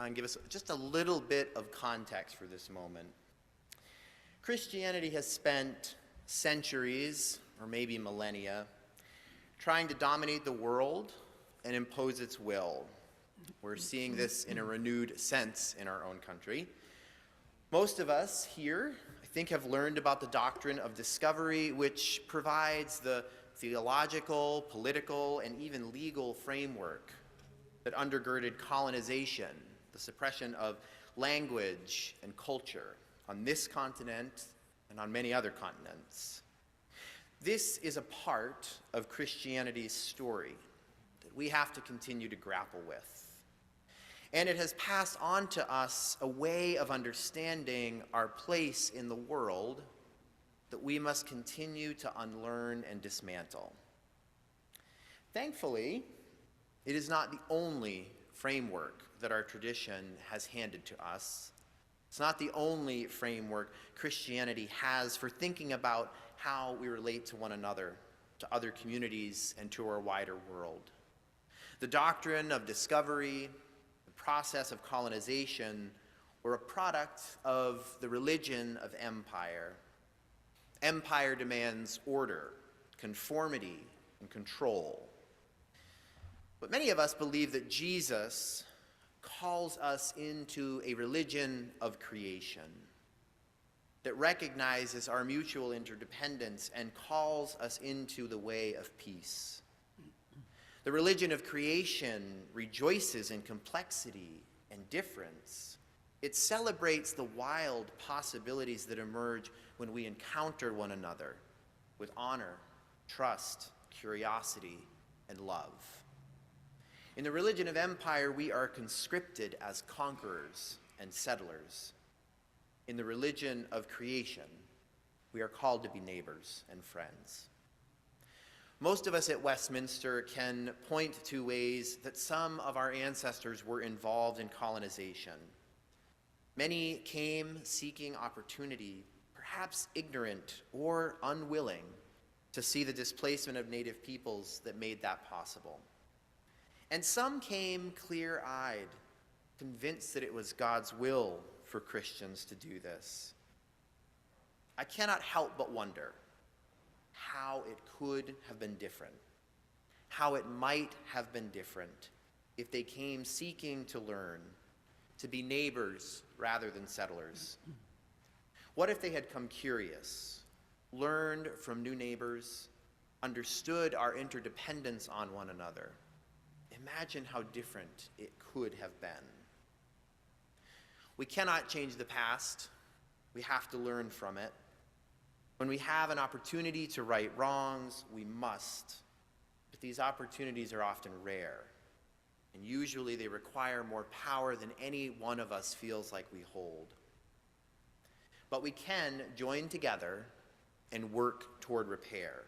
and give us just a little bit of context for this moment. Christianity has spent centuries, or maybe millennia, trying to dominate the world and impose its will. We're seeing this in a renewed sense in our own country. Most of us here, I think, have learned about the doctrine of discovery, which provides the theological, political, and even legal framework that undergirded colonization, the suppression of language and culture on this continent and on many other continents. This is a part of Christianity's story that we have to continue to grapple with. And it has passed on to us a way of understanding our place in the world that we must continue to unlearn and dismantle. Thankfully, it is not the only framework that our tradition has handed to us. It's not the only framework Christianity has for thinking about how we relate to one another, to other communities, and to our wider world. The doctrine of discovery, the process of colonization, were a product of the religion of empire. Empire demands order, conformity, and control. But many of us believe that Jesus calls us into a religion of creation that recognizes our mutual interdependence and calls us into the way of peace. The religion of creation rejoices in complexity and difference. It celebrates the wild possibilities that emerge when we encounter one another with honor, trust, curiosity, and love. In the religion of empire, we are conscripted as conquerors and settlers. In the religion of creation, we are called to be neighbors and friends. Most of us at Westminster can point to ways that some of our ancestors were involved in colonization. Many came seeking opportunity, perhaps ignorant or unwilling, to see the displacement of native peoples that made that possible. And some came clear-eyed, convinced that it was God's will for Christians to do this. I cannot help but wonder how it could have been different, how it might have been different if they came seeking to learn, to be neighbors rather than settlers. What if they had come curious, learned from new neighbors, understood our interdependence on one another? Imagine how different it could have been. We cannot change the past. We have to learn from it. When we have an opportunity to right wrongs, we must. But these opportunities are often rare, and usually they require more power than any one of us feels like we hold. But we can join together and work toward repair.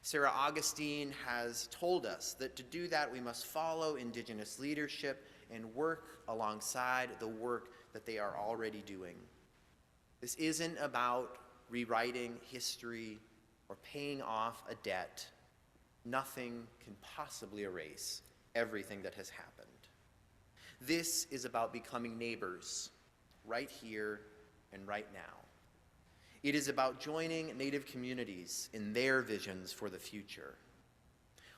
Sarah Augustine has told us that to do that, we must follow Indigenous leadership and work alongside the work that they are already doing. This isn't about rewriting history or paying off a debt. Nothing can possibly erase everything that has happened. This is about becoming neighbors right here and right now. It is about joining Native communities in their visions for the future.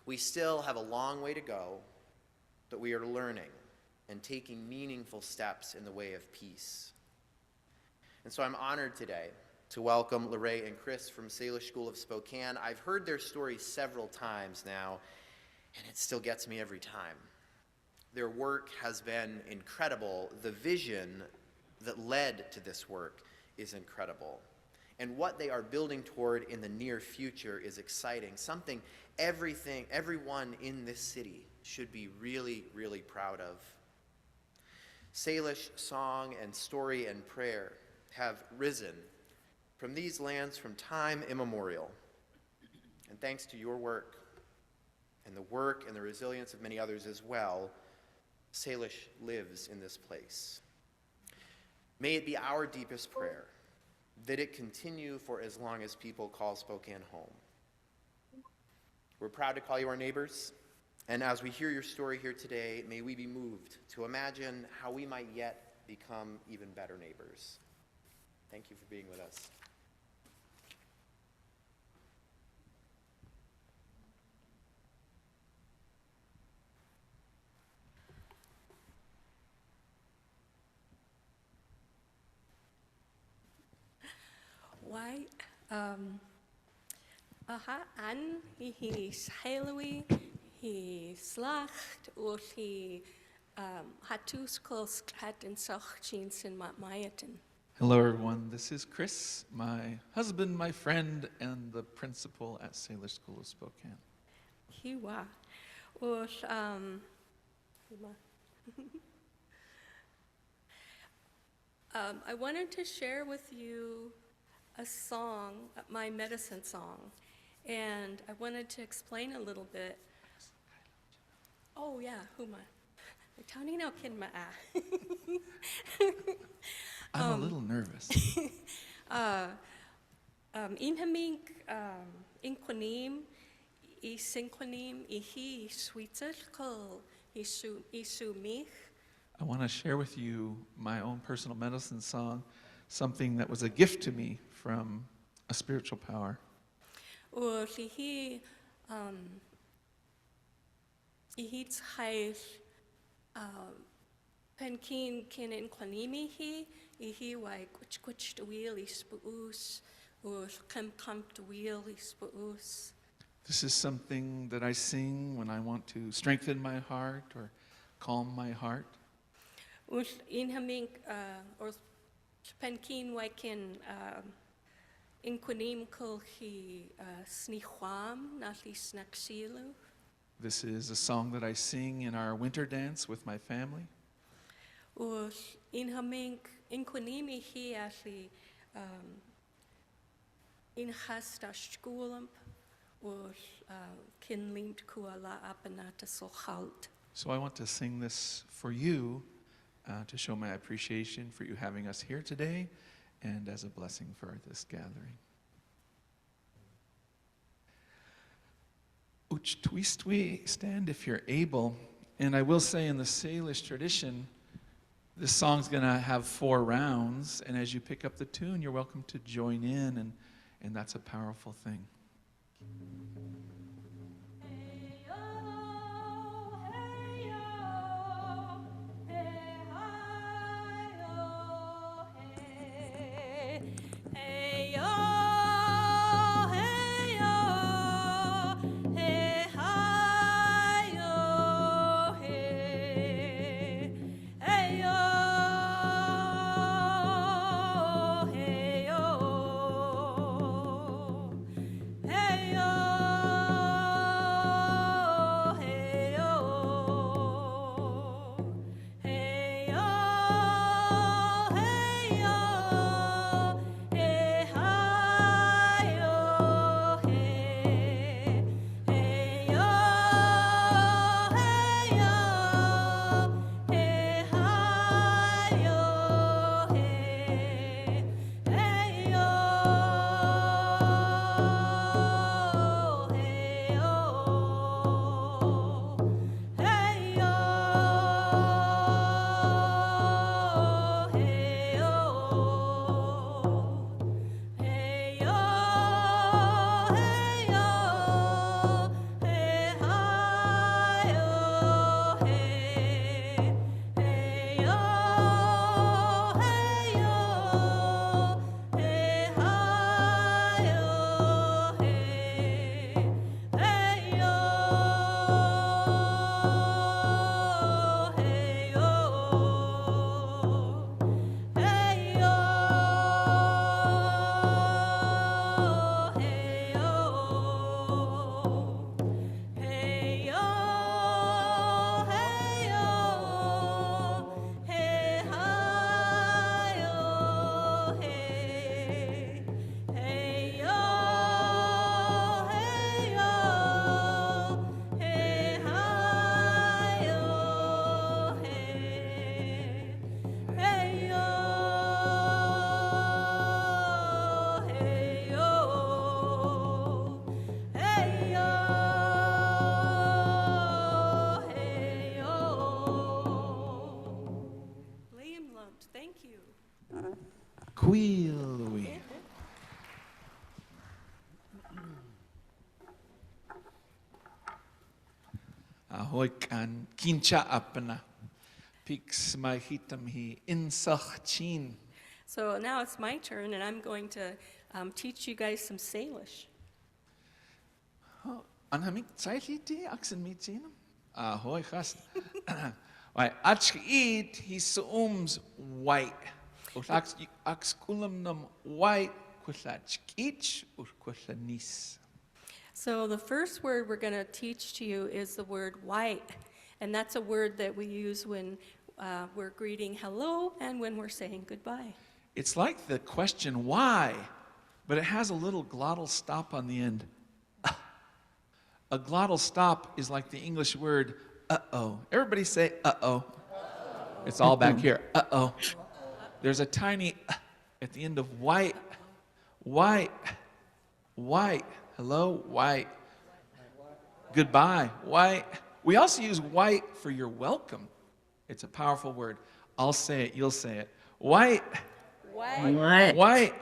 We still have a long way to go, but we are learning and taking meaningful steps in the way of peace. And so I'm honored today to welcome LaRae and Chris from Salish School of Spokane. I've heard their story several times now, and it still gets me every time. Their work has been incredible. The vision that led to this work is incredible. And what they are building toward in the near future is exciting, something everyone in this city should be really, really proud of. Salish song and story and prayer have risen from these lands from time immemorial. And thanks to your work and the work and the resilience of many others as well, Salish lives in this place. May it be our deepest prayer that it continue for as long as people call Spokane home. We're proud to call you our neighbors, And as we hear your story here today, may we be moved to imagine how we might yet become even better neighbors. Thank you for being with us. Why? An he's Halloween, he's slacht, or he had two schools had in Sachchins in Mayatin. Hello, everyone. This is Chris, my husband, my friend, and the principal at Salish School of Spokane. He was. Or I wanted to share with you a song, my medicine song, and I wanted to explain a little bit. Oh yeah, huma. Tony no kin ma. I'm a little nervous. Inhamink, inquanim, synquanim, ihi sweeter kol, isu mich. I want to share with you my own personal medicine song, something that was a gift to me from a spiritual power. Or ihi tshair penkin kin inquanimi ihi wai kuch the wheel is spoos, or come the wheel is spoos. This is something that I sing when I want to strengthen my heart or calm my heart. Or inhamink or penkin wakin inquanim kol hi snichwam nali snaksilu. This is a song that I sing in our winter dance with my family. Or inhamink inquanimi hi asli in hasta schoolump or kinlimt kuala apanata sochalt. So I want to sing this for you to show my appreciation for you having us here today and as a blessing for this gathering. Uch twistwi, stand if you're able. And I will say in the Salish tradition, this song's going to have 4 rounds, and as you pick up the tune, you're welcome to join in, and that's a powerful thing. Hey yo Quilwi. Ahoy kan kincha apana. Pix my hitam he insach chin. So now it's my turn, and I'm going to teach you guys some Salish. Anhamik zeitlich aksen mit zinem. Ahoy gast. Why ach eat he sums white. Aks kulam nam white kuslach each kuslanis. So the first word we're going to teach to you is the word white, and that's a word that we use when we're greeting hello and when we're saying goodbye. It's like the question why, but it has a little glottal stop on the end. A glottal stop is like the English word uh-oh. Everybody say uh-oh. It's all back here. Uh-oh. There's a tiny at the end of white. White. White. Hello, white. Goodbye, white. We also use white for you're welcome. It's a powerful word. I'll say it, you'll say it. White. White. White. White.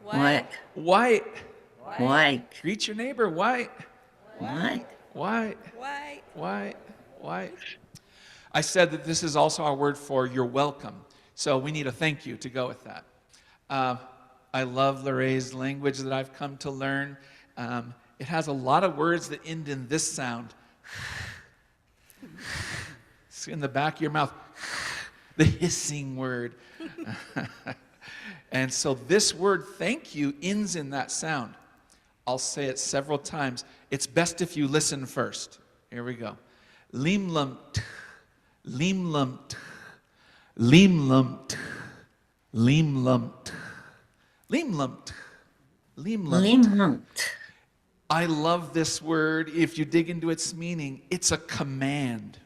White. White. White. Greet your neighbor, white. White. White. White. White. White. I said that this is also our word for you're welcome. So we need a thank you to go with that. I love LaRae's language that I've come to learn. It has a lot of words that end in this sound. It's in the back of your mouth. The hissing word. And so this word, thank you, ends in that sound. I'll say it several times. It's best if you listen first. Here we go. Limlumt, limlumt, limlumt, limlumt, limlumt, limlumt. Limlumt. I love this word. If you dig into its meaning, it's a command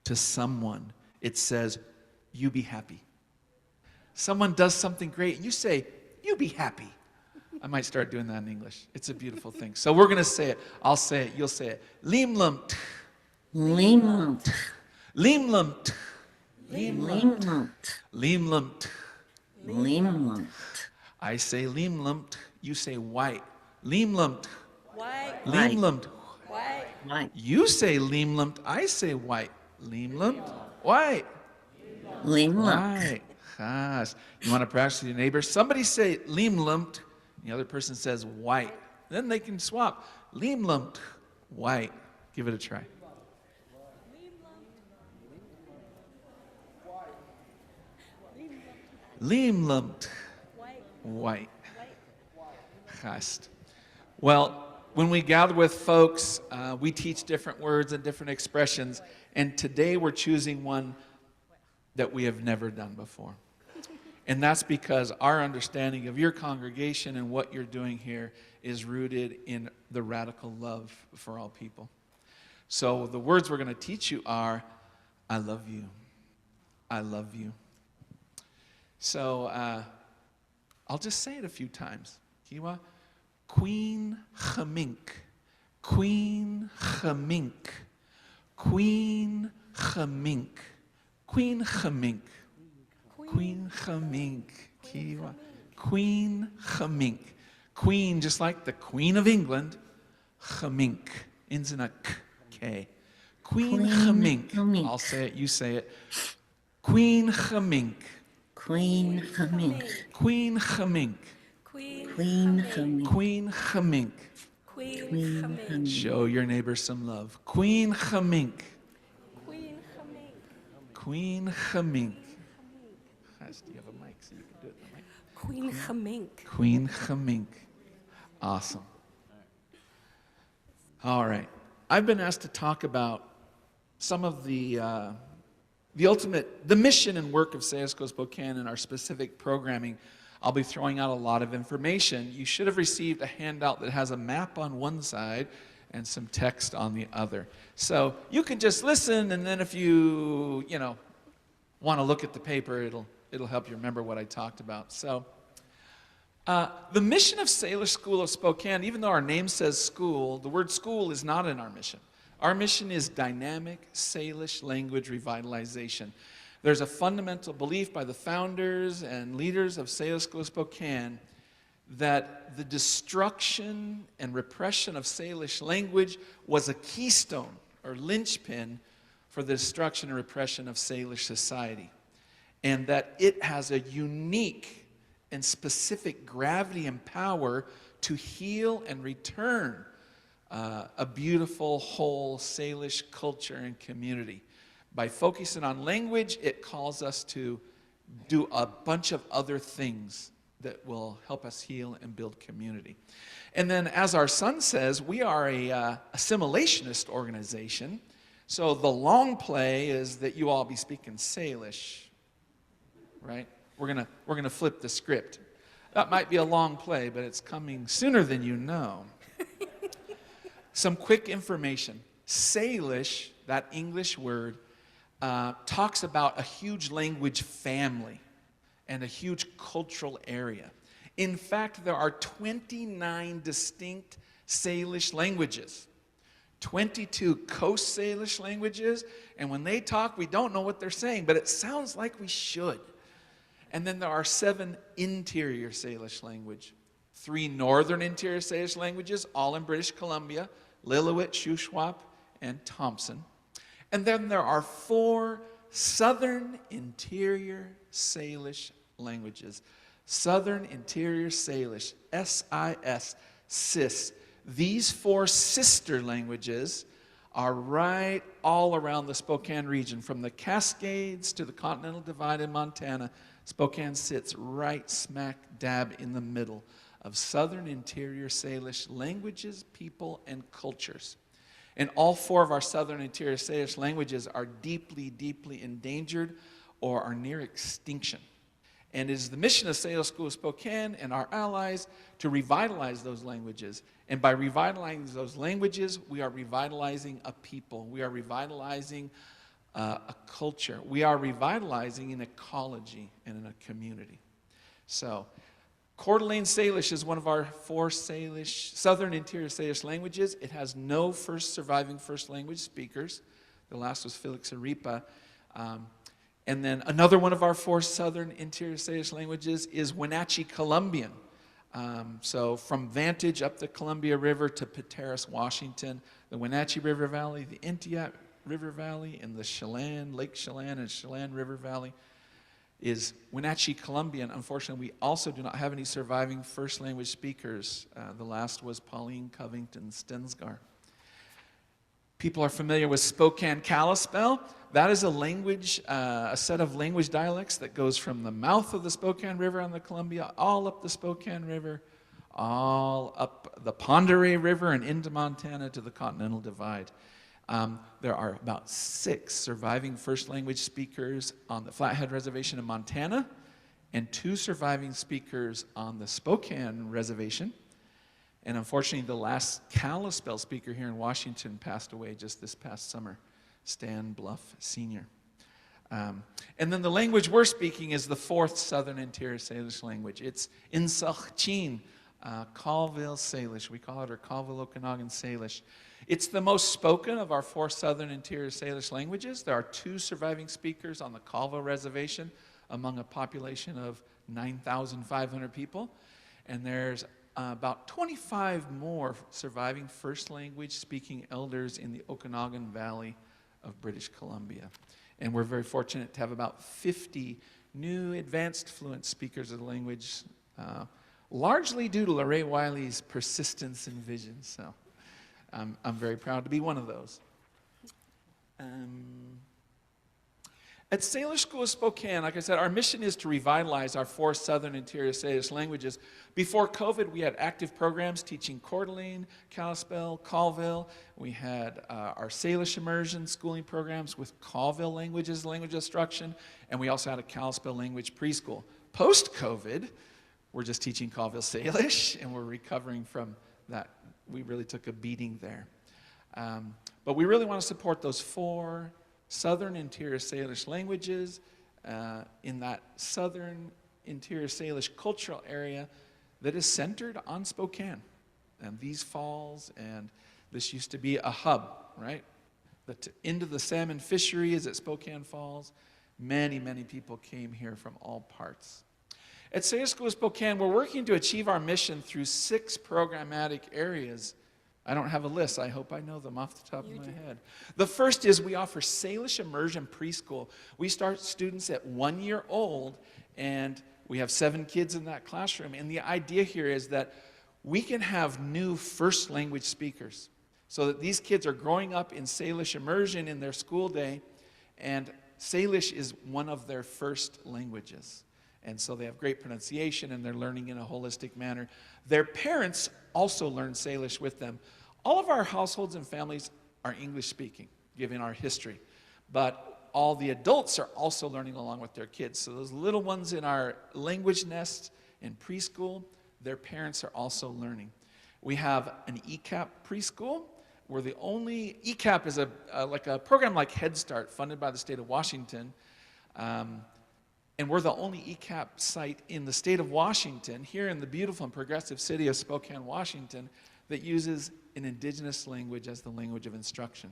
to someone. It says, you be happy. Someone does something great, and you say, you be happy. I might start doing that in English. It's a beautiful thing. So we're going to say it. I'll say it. You'll say it. Limlumt. Limlumt. Limlumt. Limlumt. Limlumt. Limlumt. I say limlumt. You say white. Limlumt. White. Limlumt. White. White. You say limlumt. I say white. Limlumt. White. Limlumt. White. Gosh. You want to practice with your neighbor? Somebody say limlumt. The other person says white. Then they can swap. Limlumt. White. Give it a try. Limlumt. White. Chast. Well, when we gather with folks, we teach different words and different expressions, and today we're choosing one that we have never done before. And that's because our understanding of your congregation and what you're doing here is rooted in the radical love for all people. So the words we're going to teach you are, I love you. I love you. So I'll just say it a few times. Kiwa, Queen Chamink, Queen Chamink, Queen Chamink, Queen Chamink, Queen Chamink, Kiwa, Queen Chamink. Queen, just like the Queen of England, Chamink, ends in a K. Queen Chamink. Chamink. I'll say it, you say it. Queen Chamink. Queen Chamink. Queen Chamink. Queen. Queen Chamink. Queen Chamink. Queen. Queen Chamink. Chamink. Show your neighbor some love. Queen Chamink. Queen. Chamink. Queen Chamink. Guys, do you have a mic so you can do it in the mic? Queen. Chamink. Queen Chamink. Awesome. All right. I've been asked to talk about some of the mission and work of Salish School of Spokane and our specific programming. I'll be throwing out a lot of information. You should have received a handout that has a map on one side and some text on the other. So you can just listen, and then if you want to look at the paper, it'll help you remember what I talked about. So the mission of Salish School of Spokane, even though our name says school, the word school is not in our mission. Our mission is dynamic Salish language revitalization. There's a fundamental belief by the founders and leaders of Salish School of Spokane that the destruction and repression of Salish language was a keystone or linchpin for the destruction and repression of Salish society, and that it has a unique and specific gravity and power to heal and return a beautiful, whole Salish culture and community. By focusing on language, it calls us to do a bunch of other things that will help us heal and build community. And then, as our son says, we are a assimilationist organization. So the long play is that you all be speaking Salish, right? We're gonna flip the script. That might be a long play, but it's coming sooner than you know. Some quick information. Salish, that English word, talks about a huge language family and a huge cultural area. In fact, there are 29 distinct Salish languages, 22 Coast Salish languages, and when they talk, we don't know what they're saying, but it sounds like we should. And then there are 7 interior Salish language, 3 northern interior Salish languages, all in British Columbia, Lillooet, Shuswap, and Thompson. And then there are 4 Southern Interior Salish languages. Southern Interior Salish, SIS, SIS. These 4 sister languages are right all around the Spokane region. From the Cascades to the Continental Divide in Montana, Spokane sits right smack dab in the middle of Southern Interior Salish languages, people, and cultures. And all 4 of our Southern Interior Salish languages are deeply, deeply endangered or are near extinction. And it is the mission of Salish School of Spokane and our allies to revitalize those languages. And by revitalizing those languages, we are revitalizing a people. We are revitalizing a culture. We are revitalizing an ecology and in a community. So, Coeur d'Alene Salish is one of our 4 Salish, Southern Interior Salish languages. It has no surviving first language speakers. The last was Felix Aripa. And then another one of our 4 Southern Interior Salish languages is Wenatchee Columbian. So from Vantage up the Columbia River to Pateros, Washington, the Wenatchee River Valley, the Entiat River Valley, and the Chelan, Lake Chelan and Chelan River Valley is Wenatchee Columbian. Unfortunately, we also do not have any surviving first language speakers. The last was Pauline Covington Stensgar. People are familiar with Spokane Kalispel. That is a language, a set of language dialects that goes from the mouth of the Spokane River on the Columbia, all up the Spokane River, all up the Pend Oreille River and into Montana to the Continental Divide. There are about 6 surviving first language speakers on the Flathead Reservation in Montana and 2 surviving speakers on the Spokane Reservation. And unfortunately, the last Kalispel speaker here in Washington passed away just this past summer, Stan Bluff Sr. And then the language we're speaking is the 4th Southern Interior Salish language. It's Insachchin, Colville Salish. We call it our Colville Okanagan Salish. It's the most spoken of our 4 Southern Interior Salish languages. There are 2 surviving speakers on the Colville Reservation among a population of 9,500 people. And there's about 25 more surviving first language speaking elders in the Okanagan Valley of British Columbia. And we're very fortunate to have about 50 new advanced fluent speakers of the language, largely due to LaRae Wiley's persistence and vision. So I'm very proud to be one of those. At Salish School of Spokane, like I said, our mission is to revitalize our 4 Southern Interior Salish languages. Before COVID, we had active programs teaching Coeur d'Alene, Kalispel, Colville. We had our Salish immersion schooling programs with Colville languages, language instruction, and we also had a Kalispel language preschool. Post-COVID, we're just teaching Colville Salish, and we're recovering from that. We really took a beating there. But we really want to support those 4 Southern Interior Salish languages in that Southern Interior Salish cultural area that is centered on Spokane. And these falls, and this used to be a hub, right? The end of the salmon fishery is at Spokane Falls. Many, many people came here from all parts. At Salish School of Spokane, we're working to achieve our mission through 6 programmatic areas. I don't have a list. I hope I know them off the top of my head. The first is we offer Salish immersion preschool. We start students at 1 year old, and we have 7 kids in that classroom. And the idea here is that we can have new first language speakers so that these kids are growing up in Salish immersion in their school day, and Salish is one of their first languages. And so they have great pronunciation, and they're learning in a holistic manner. Their parents also learn Salish with them. All of our households and families are English speaking, given our history. But all the adults are also learning along with their kids. So those little ones in our language nest in preschool, their parents are also learning. We have an ECAP preschool. We're the only, ECAP is like a program like Head Start, funded by the state of Washington. And we're the only ECAP site in the state of Washington, here in the beautiful and progressive city of Spokane, Washington, that uses an indigenous language as the language of instruction.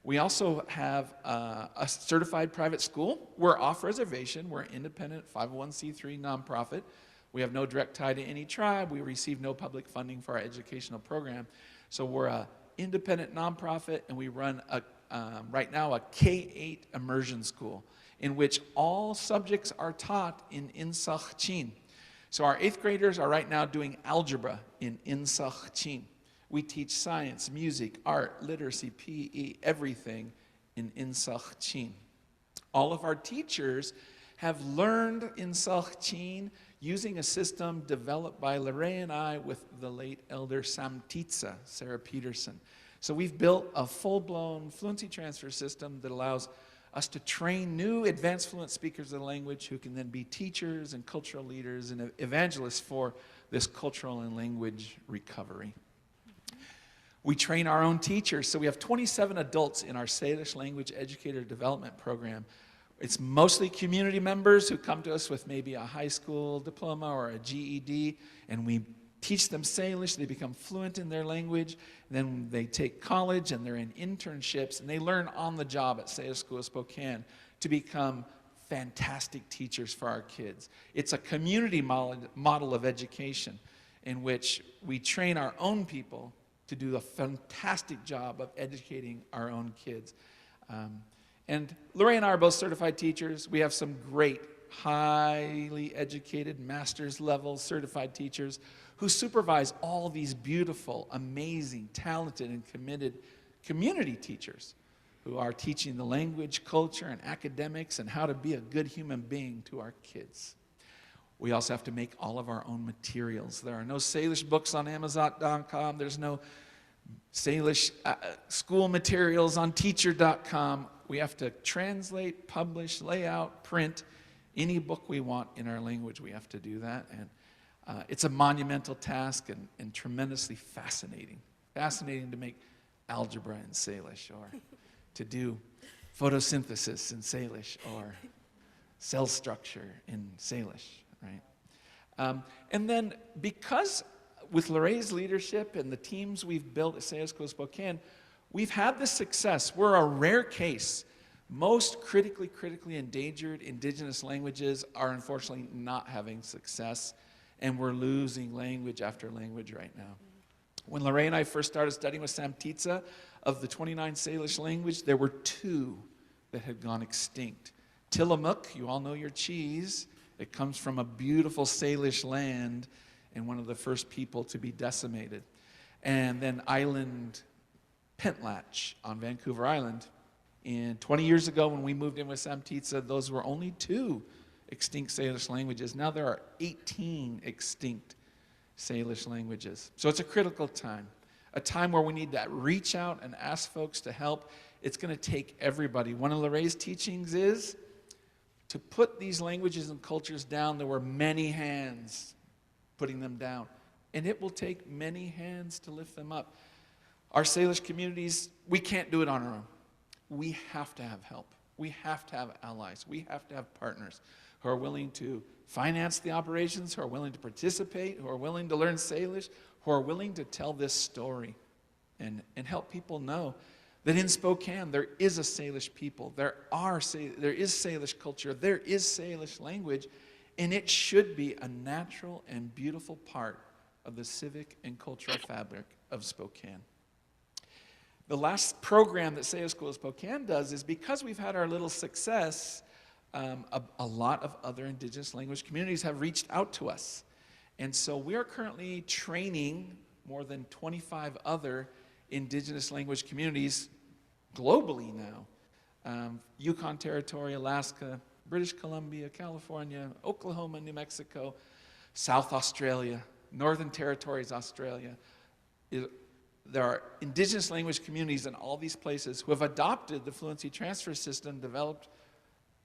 We also have a certified private school. We're off reservation. We're an independent 501c3 nonprofit. We have no direct tie to any tribe. We receive no public funding for our educational program. So we're an independent nonprofit, and we run right now a K-8 immersion school, in which all subjects are taught in Insach Chin. So our 8th graders are right now doing algebra in Insach Chin. We teach science, music, art, literacy, PE, everything in Insach Chin. All of our teachers have learned Insach Chin using a system developed by LaRae and I with the late elder Samtitsa, Sarah Peterson. So we've built a full-blown fluency transfer system that allows us to train new advanced fluent speakers of the language who can then be teachers and cultural leaders and evangelists for this cultural and language recovery. We train our own teachers. So we have 27 adults in our Salish Language Educator Development Program. It's mostly community members who come to us with maybe a high school diploma or a GED, and we teach them Salish. They become fluent in their language. Then they take college, and they're in internships, and they learn on the job at Salish School of Spokane to become fantastic teachers for our kids. It's a community model of education in which we train our own people to do a fantastic job of educating our own kids. And LaRae and I are both certified teachers. We have some great, highly educated, master's level certified teachers who supervise all these beautiful, amazing, talented, and committed community teachers who are teaching the language, culture, and academics and how to be a good human being to our kids. We also have to make all of our own materials. There are no Salish books on Amazon.com. There's no Salish school materials on Teacher.com. We have to translate, publish, lay out, print any book we want in our language. We have to do that. And it's a monumental task and tremendously fascinating. Fascinating to make algebra in Salish, or to do photosynthesis in Salish, or cell structure in Salish, right? And then because with LaRae's leadership and the teams we've built at Salish School of Spokane, we've had this success. We're a rare case. Most critically endangered indigenous languages are unfortunately not having success, and we're losing language after language right now. When LaRae and I first started studying with Samtitsa, of the 29 Salish languages, there were 2 that had gone extinct. Tillamook, you all know your cheese. It comes from a beautiful Salish land and one of the first people to be decimated. And then Island Pentlatch on Vancouver Island. 20 years ago when we moved in with Samtitsa, those were only 2 extinct Salish languages. Now there are 18 extinct Salish languages. So it's a critical time, a time where we need to reach out and ask folks to help. It's going to take everybody. One of LaRae's teachings is to put these languages and cultures down. There were many hands putting them down, and it will take many hands to lift them up. Our Salish communities, we can't do it on our own. We have to have help. We have to have allies. We have to have partners who are willing to finance the operations, who are willing to participate, who are willing to learn Salish, who are willing to tell this story and help people know that in Spokane there is a Salish people, there is Salish culture, there is Salish language, and it should be a natural and beautiful part of the civic and cultural fabric of Spokane. The last program that Salish School of Spokane does is, because we've had our little success, a lot of other indigenous language communities have reached out to us. And so we are currently training more than 25 other indigenous language communities globally now. Yukon Territory, Alaska, British Columbia, California, Oklahoma, New Mexico, South Australia, Northern Territories, Australia. There are indigenous language communities in all these places who have adopted the fluency transfer system developed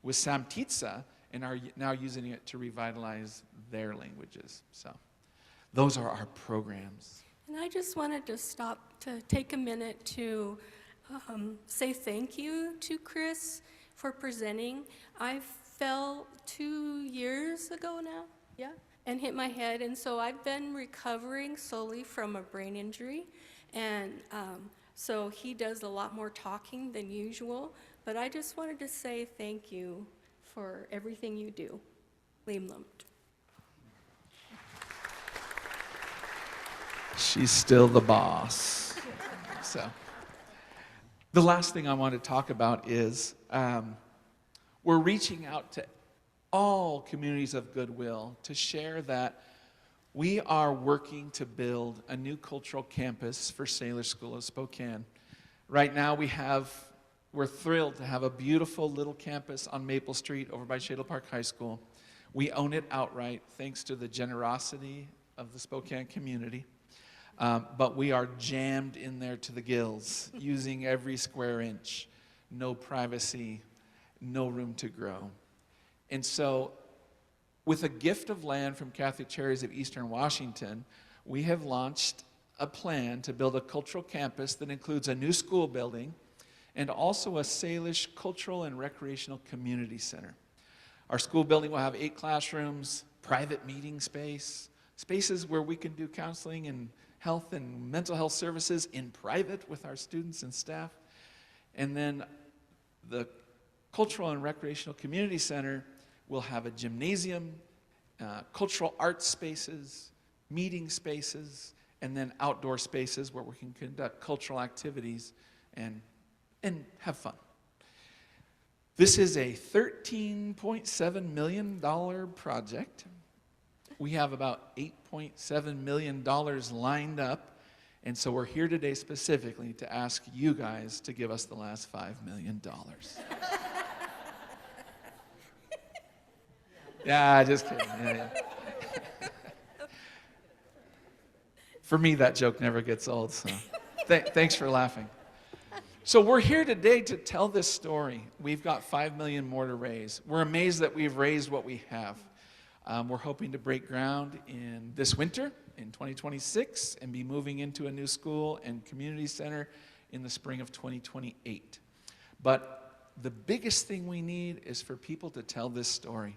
with Samtitsa and are now using it to revitalize their languages. So those are our programs. And I just wanted to stop to take a minute to say thank you to Chris for presenting. I fell 2 years ago now, and hit my head, and so I've been recovering slowly from a brain injury, and so he does a lot more talking than usual, but I just wanted to say thank you for everything you do. Limlamt. She's still the boss. So, the last thing I want to talk about is we're reaching out to all communities of goodwill to share that we are working to build a new cultural campus for Salish School of Spokane. Right now we're thrilled to have a beautiful little campus on Maple Street over by Shadle Park High School. We own it outright thanks to the generosity of the Spokane community. But we are jammed in there to the gills, using every square inch. No privacy, no room to grow. And so, with a gift of land from Catholic Charities of Eastern Washington, we have launched a plan to build a cultural campus that includes a new school building and also a Salish cultural and recreational community center. Our school building will have 8 classrooms, private meeting space, spaces where we can do counseling and health and mental health services in private with our students and staff. And then the Cultural and Recreational Community Center will have a gymnasium, cultural arts spaces, meeting spaces, and then outdoor spaces where we can conduct cultural activities and have fun. This is a $13.7 million project. We have about $8.7 million lined up, and so we're here today specifically to ask you guys to give us the last $5 million. Yeah, just kidding. Yeah. For me, that joke never gets old, so thanks for laughing. So we're here today to tell this story. We've got $5 million more to raise. We're amazed that we've raised what we have. We're hoping to break ground in this winter, in 2026, and be moving into a new school and community center in the spring of 2028. But the biggest thing we need is for people to tell this story,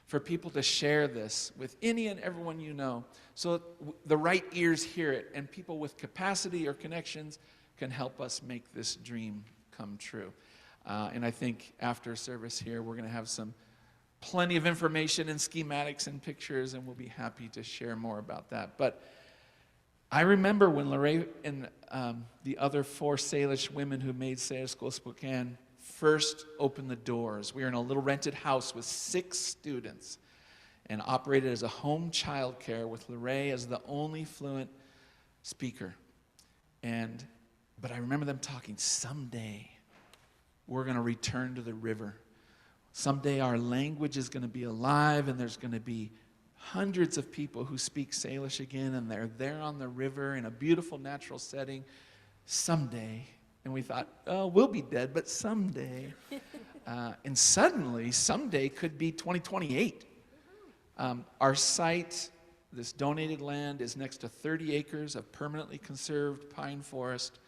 for people to share this with any and everyone you know, so that the right ears hear it, and people with capacity or connections can help us make this dream come true. And I think after service here, we're going to have plenty of information and schematics and pictures, and we'll be happy to share more about that. But I remember when LaRae and the other 4 Salish women who made Salish School of Spokane first opened the doors. We were in a little rented house with 6 students and operated as a home child care with LaRae as the only fluent speaker. But I remember them talking, someday we're going to return to the river. Someday our language is going to be alive, and there's going to be hundreds of people who speak Salish again, and they're there on the river in a beautiful natural setting. Someday. And we thought, oh, we'll be dead, but someday. And suddenly, someday could be 2028. Our site, this donated land, is next to 30 acres of permanently conserved pine forest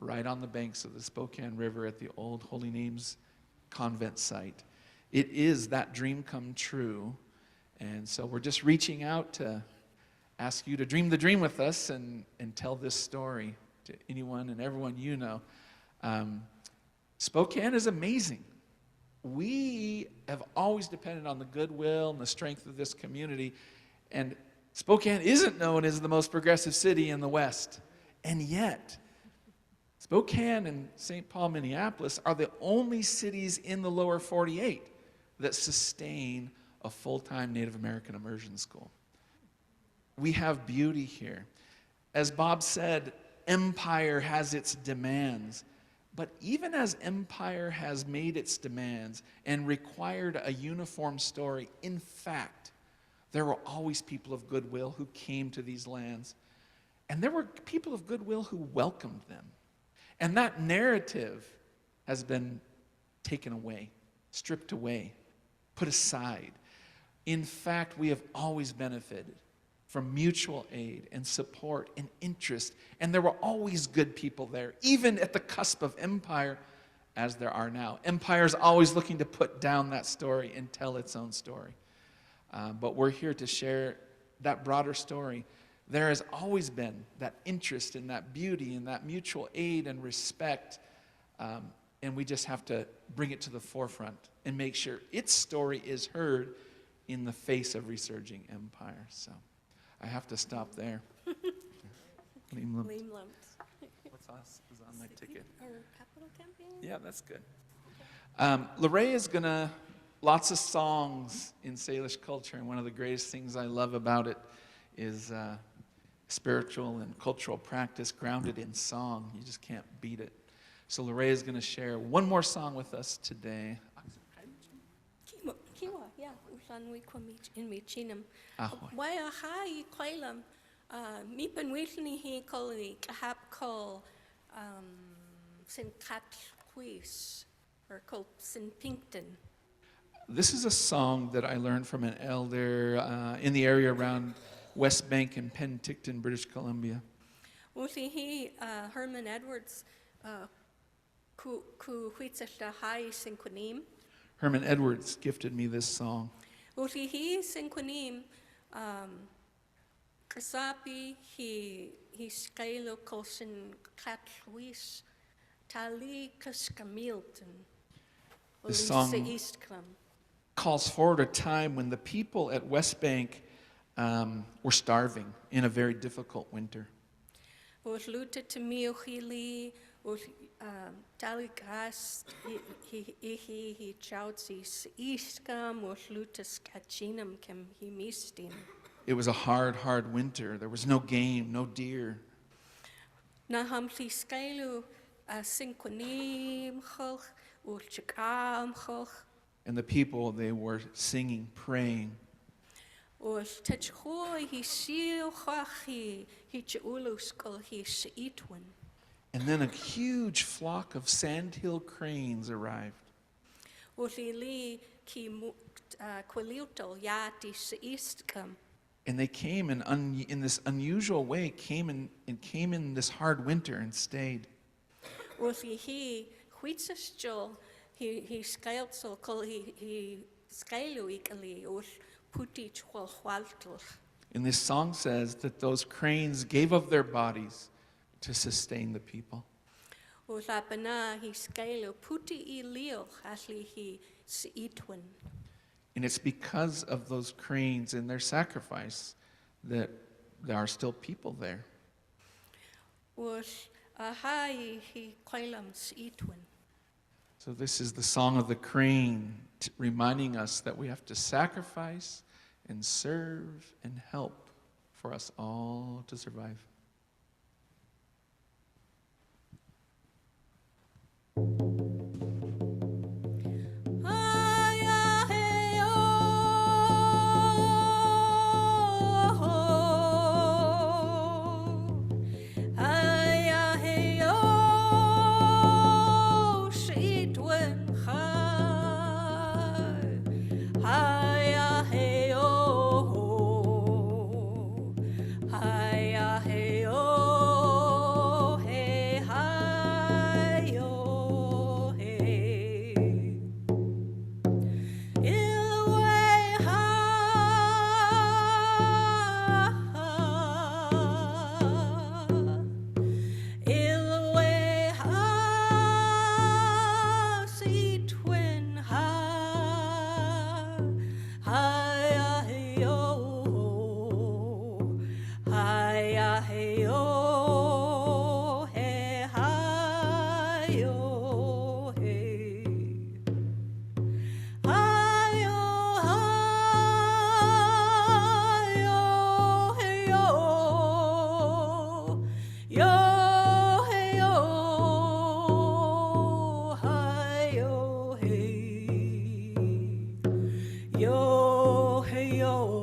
right on the banks of the Spokane River at the old Holy Names convent site. It is that dream come true. And so we're just reaching out to ask you to dream the dream with us and tell this story to anyone and everyone you know. Spokane is amazing. We have always depended on the goodwill and the strength of this community, and Spokane isn't known as the most progressive city in the West. And yet, Spokane and St. Paul, Minneapolis are the only cities in the lower 48 that sustain a full-time Native American immersion school. We have beauty here. As Bob said, empire has its demands. But even as empire has made its demands and required a uniform story, in fact, there were always people of goodwill who came to these lands. And there were people of goodwill who welcomed them. And that narrative has been taken away, stripped away, put aside. In fact, we have always benefited from mutual aid and support and interest. And there were always good people there, even at the cusp of empire, as there are now. Empire is always looking to put down that story and tell its own story. But we're here to share that broader story. There has always been that interest and that beauty and that mutual aid and respect. And we just have to bring it to the forefront and make sure its story is heard in the face of resurging empire. So I have to stop there. Leemlums. What's on my ticket? Or capital campaign? Yeah, that's good. LaRae is going to, lots of songs in Salish culture, and one of the greatest things I love about it is spiritual and cultural practice grounded in song. You just can't beat it. So LaRae is going to share one more song with us today. Kiwa, yeah, usan we kwamich in michinum. Ahoy. Why a high quailam, me pen witney he colony, kahap call, St. Cat Quiz, or called St. Pinkton. This is a song that I learned from an elder in the area around West Bank and Penticton, British Columbia. Usi he, Herman Edwards, ku huitzesta high synquanim. Herman Edwards gifted me this song. Usi he synquanim, Kasapi, he scalo colson cat Quiz, Tali Kaskamilton. This song East Clum. calls forward a time when the people at West Bank were starving in a very difficult winter. Was luta to miochili, was taligast, he choutsis eastcam, was luta scachinum kem he mistin. It was a hard, hard winter. There was no game, no deer. Na hamsi scalu synquanim choch, or chakam choch, And the people, they were singing, praying. was tachoi he seal chachi, he chaulus kol he seitwin. And then a huge flock of sandhill cranes arrived. Was li ki quilito yati seistkam. And they came in this unusual way, came in this hard winter and stayed. Was he huitzasjol, he scaled so call he scalo equally, or puti chwal hualtos. And this song says that those cranes gave of their bodies to sustain the people. Was apana he scalo puti ilio, asli he seitwin. And it's because of those cranes and their sacrifice that there are still people there. Was ahai he quailam seitwin. So this is the song of the crane, reminding us that we have to sacrifice and serve and help for us all to survive. your